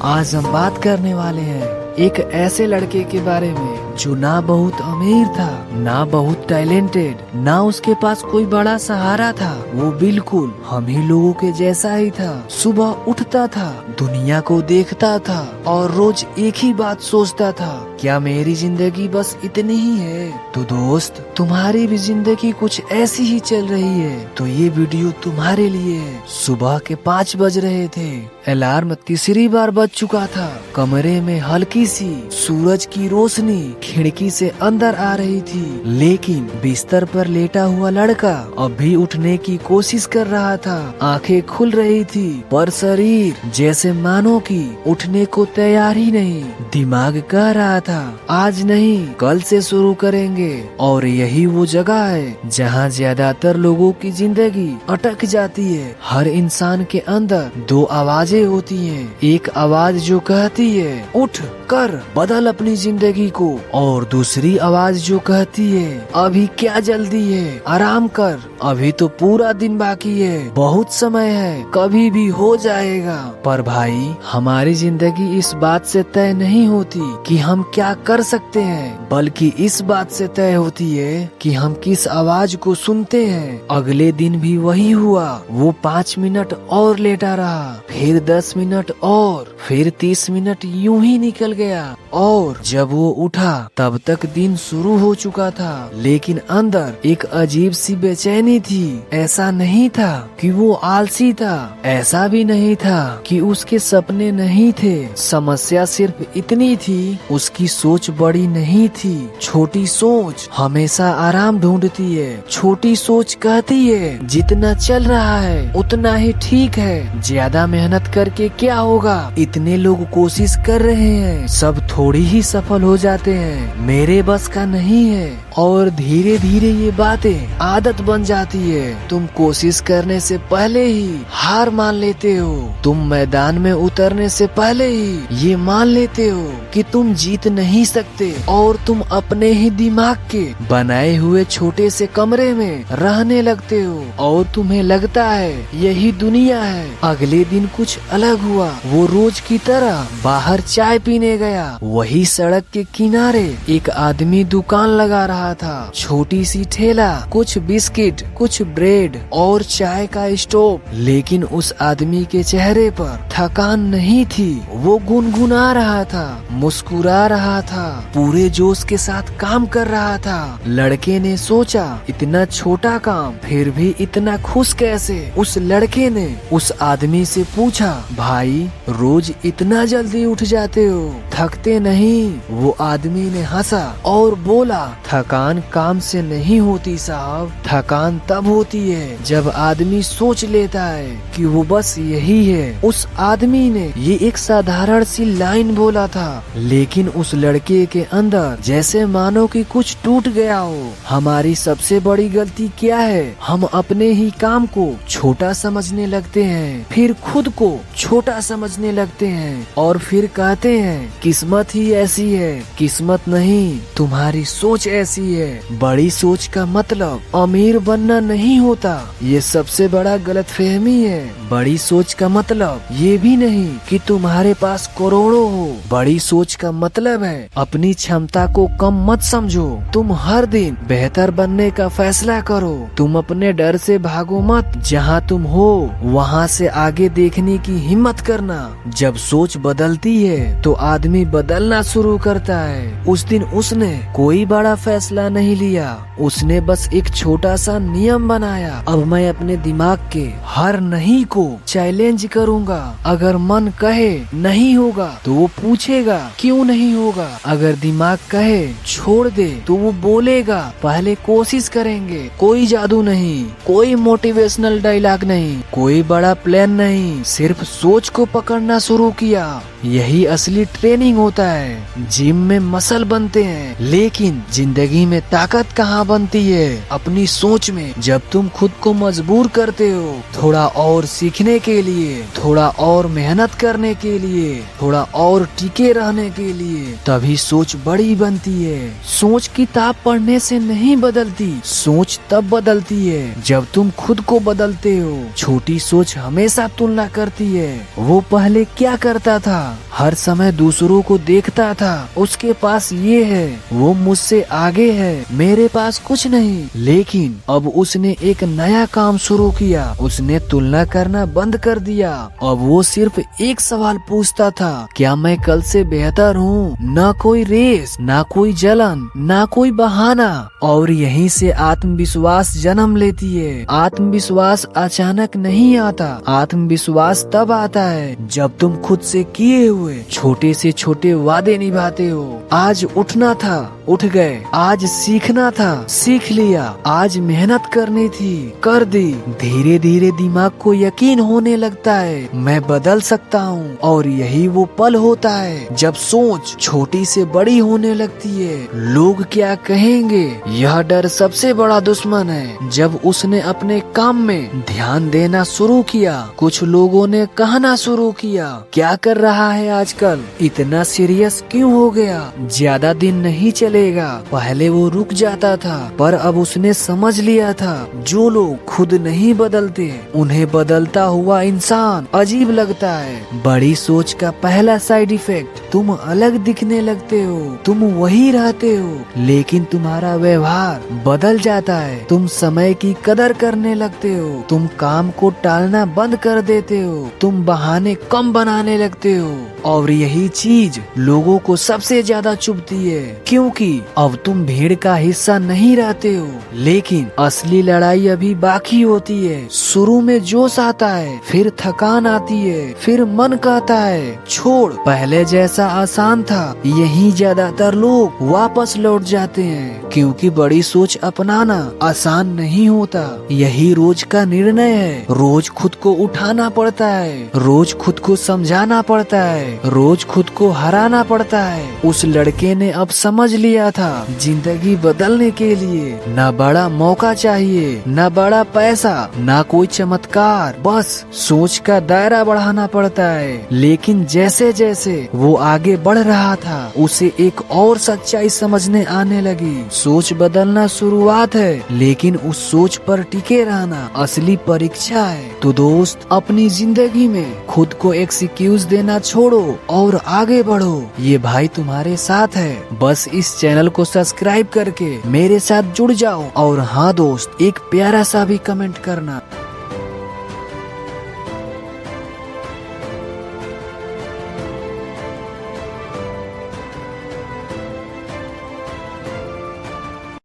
आज हम बात करने वाले हैं एक ऐसे लड़के के बारे में जो ना बहुत अमीर था, ना बहुत टैलेंटेड, ना उसके पास कोई बड़ा सहारा था। वो बिल्कुल हम ही लोगों के जैसा ही था। सुबह उठता था, दुनिया को देखता था और रोज एक ही बात सोचता था, क्या मेरी जिंदगी बस इतनी ही है? तो दोस्त, तुम्हारी भी जिंदगी कुछ ऐसी ही चल रही है तो ये वीडियो तुम्हारे लिए है। सुबह के 5 बज रहे थे। अलार्म तीसरी बार बज चुका था। कमरे में हल्की सी सूरज की रोशनी खिड़की से अंदर आ रही थी, लेकिन बिस्तर पर लेटा हुआ लड़का अब भी उठने की कोशिश कर रहा था। आंखें खुल रही थी पर शरीर जैसे मानो कि उठने को तैयार ही नहीं। दिमाग कह रहा था आज नहीं कल से शुरू करेंगे। और यही वो जगह है जहाँ ज्यादातर लोगों की जिंदगी अटक जाती है। हर इंसान के अंदर 2 आवाजें होती हैं। एक आवाज जो कहती है उठ कर बदल अपनी जिंदगी को, और दूसरी आवाज जो कहती है अभी क्या जल्दी है, आराम कर, अभी तो पूरा दिन बाकी है, बहुत समय है, कभी भी हो जाएगा। पर भाई, हमारी जिंदगी इस बात से तय नहीं होती कि हम क्या कर सकते हैं, बल्कि इस बात से तय होती है कि हम किस आवाज को सुनते हैं। अगले दिन भी वही हुआ। वो 5 मिनट और लेटा रहा, फिर 10 मिनट और, फिर 30 मिनट यूं ही निकल गया। और जब वो उठा तब तक दिन शुरू हो चुका था, लेकिन अंदर एक अजीब सी बेचैनी थी। ऐसा नहीं था कि वो आलसी था, ऐसा भी नहीं था कि उसके सपने नहीं थे। समस्या सिर्फ इतनी थी, उसकी सोच बड़ी नहीं थी। छोटी सोच हमेशा आराम ढूंढती है। छोटी सोच कहती है जितना चल रहा है उतना ही ठीक है, ज्यादा मेहनत करके क्या होगा, इतने लोग कोशिश कर रहे हैं, सब थोड़ी ही सफल हो जाते हैं, मेरे बस का नहीं है। और धीरे धीरे ये बातें आदत बन जाती है। तुम कोशिश करने से पहले ही हार मान लेते हो। तुम मैदान में उतरने से पहले ही ये मान लेते हो कि तुम जीत नहीं सकते, और तुम अपने ही दिमाग के बनाए हुए छोटे से कमरे में रहने लगते हो और तुम्हें लगता है यही दुनिया है। अगले दिन कुछ अलग हुआ। वो रोज की तरह बाहर चाय पीने गया। वही सड़क के किनारे एक आदमी दुकान लगा रहा था, छोटी सी ठेला, कुछ बिस्किट, कुछ ब्रेड और चाय का स्टोव। लेकिन उस आदमी के चेहरे पर थकान नहीं थी। वो गुनगुना रहा था, मुस्कुरा रहा था, पूरे जोश के साथ काम कर रहा था। लड़के ने सोचा इतना छोटा काम फिर भी इतना खुश कैसे? उस लड़के ने उस आदमी से पूछा, भाई रोज इतना जल्दी उठ जाते हो, थकते नहीं? वो आदमी ने हंसा और बोला, थकान काम से नहीं होती साहब, थकान तब होती है जब आदमी सोच लेता है कि वो बस यही है। उस आदमी ने ये एक साधारण सी लाइन बोला था, लेकिन उस लड़के के अंदर जैसे मानो कि कुछ टूट गया हो। हमारी सबसे बड़ी गलती क्या है? हम अपने ही काम को छोटा समझने लगते हैं, फिर खुद को छोटा समझने लगते हैं और फिर कहते हैं किस्मत ही ऐसी है। किस्मत नहीं, तुम्हारी सोच ऐसी है। बड़ी सोच का मतलब अमीर बनना नहीं होता, ये सबसे बड़ा गलतफहमी है। बड़ी सोच का मतलब ये भी नहीं कि तुम्हारे पास करोड़ों हो। बड़ी सोच का मतलब है अपनी क्षमता को कम मत समझो। तुम हर दिन बेहतर बनने का फैसला करो। तुम अपने डर से भागो मत, जहाँ तुम हो वहाँ से आगे देखने की हिम्मत करना। जब सोच बदलती है तो आदमी बदलना शुरू करता है। उस दिन उसने कोई बड़ा फैसला नहीं लिया, उसने बस एक छोटा सा नियम बनाया, अब मैं अपने दिमाग के हर नहीं को चैलेंज करूंगा। अगर मन कहे नहीं होगा तो वो पूछेगा क्यों नहीं होगा। अगर दिमाग कहे छोड़ दे तो वो बोलेगा पहले कोशिश करेंगे। कोई जादू नहीं, कोई मोटिवेशनल डायलॉग नहीं, कोई बड़ा प्लान नहीं, सिर्फ सोच को पकड़ना शुरू किया। यही असली ट्रेनिंग होता है। जिम में मसल बनते हैं, लेकिन जिंदगी में ताकत कहाँ बनती है? अपनी सोच में। जब तुम खुद को मजबूर करते हो थोड़ा और सीखने के लिए, थोड़ा और मेहनत करने के लिए, थोड़ा और टिके रहने के लिए, तभी सोच बड़ी बनती है। सोच किताब पढ़ने से नहीं बदलती, सोच तब बदलती है जब तुम खुद को बदलते हो। छोटी सोच हमेशा तुलना करती है, वो पहले क्या करता था हर समय दूसरों को देखता था, उसके पास ये है, वो मुझसे आगे है, मेरे पास कुछ नहीं। लेकिन अब उसने एक नया काम शुरू किया, उसने तुलना करना बंद कर दिया। अब वो सिर्फ एक सवाल पूछता था, क्या मैं कल से बेहतर हूँ? ना कोई रेस, ना कोई जलन, ना कोई बहाना। और यहीं से आत्मविश्वास जन्म लेती है। आत्मविश्वास अचानक नहीं आता, आत्मविश्वास तब आता है जब तुम खुद से किए हुए छोटे से छोटे वादे निभाते हो। आज उठना था, उठ गए। आज सीखना था, सीख लिया। आज मेहनत करनी थी, कर दी। धीरे धीरे दिमाग को यकीन होने लगता है, मैं बदल सकता हूँ। और यही वो पल होता है जब सोच छोटी से बड़ी होने लगती है। लोग क्या कहेंगे, यह डर सबसे बड़ा दुश्मन है। जब उसने अपने काम में ध्यान देना शुरू किया, कुछ लोगों ने कहना शुरू किया, क्या कर रहा है आजकल, इतना सीरियस क्यों हो गया, ज्यादा दिन नहीं चलेगा। पहले वो रुक जाता था, पर अब उसने समझ लिया था, जो लोग खुद नहीं बदलते उन्हें बदलता हुआ इंसान अजीब लगता है। बड़ी सोच का पहला साइड इफेक्ट, तुम अलग दिखने लगते हो। तुम वही रहते हो, लेकिन तुम्हारा व्यवहार बदल जाता है। तुम समय की कदर करने लगते हो। तुम काम को टालना बंद कर देते हो। तुम बहाने कम बनाने लगते हो। और यही चीज लोगों को सबसे ज्यादा चुभती है, क्योंकि अब तुम भीड़ का हिस्सा नहीं रहते हो। लेकिन असली लड़ाई अभी बाकी होती है। शुरू में जोश आता है, फिर थकान आती है, फिर मन कहता है छोड़, पहले जैसा आसान था। यही ज्यादातर लोग वापस लौट जाते हैं, क्योंकि बड़ी सोच अपनाना आसान नहीं होता। यही रोज का निर्णय है। रोज खुद को उठाना पड़ता है, रोज खुद को समझाना पड़ता है, रोज खुद को हराना पड़ता है। उस लड़के ने अब समझ लिया था, जिंदगी बदलने के लिए न बड़ा मौका चाहिए, न बड़ा पैसा, न कोई चमत्कार, बस सोच का दायरा बढ़ाना पड़ता है। लेकिन जैसे जैसे वो आगे बढ़ रहा था, उसे एक और सच्चाई समझने आने लगी। सोच बदलना शुरुआत है, लेकिन उस सोच पर टिके रहना असली परीक्षा है। तो दोस्त, अपनी जिंदगी में खुद को एक्सक्यूज देना छोड़ो और आगे बढ़ो। ये भाई तुम्हारे साथ है। बस इस चैनल को सब्सक्राइब करके मेरे साथ जुड़ जाओ। और हाँ दोस्त, एक प्यारा सा भी कमेंट करना।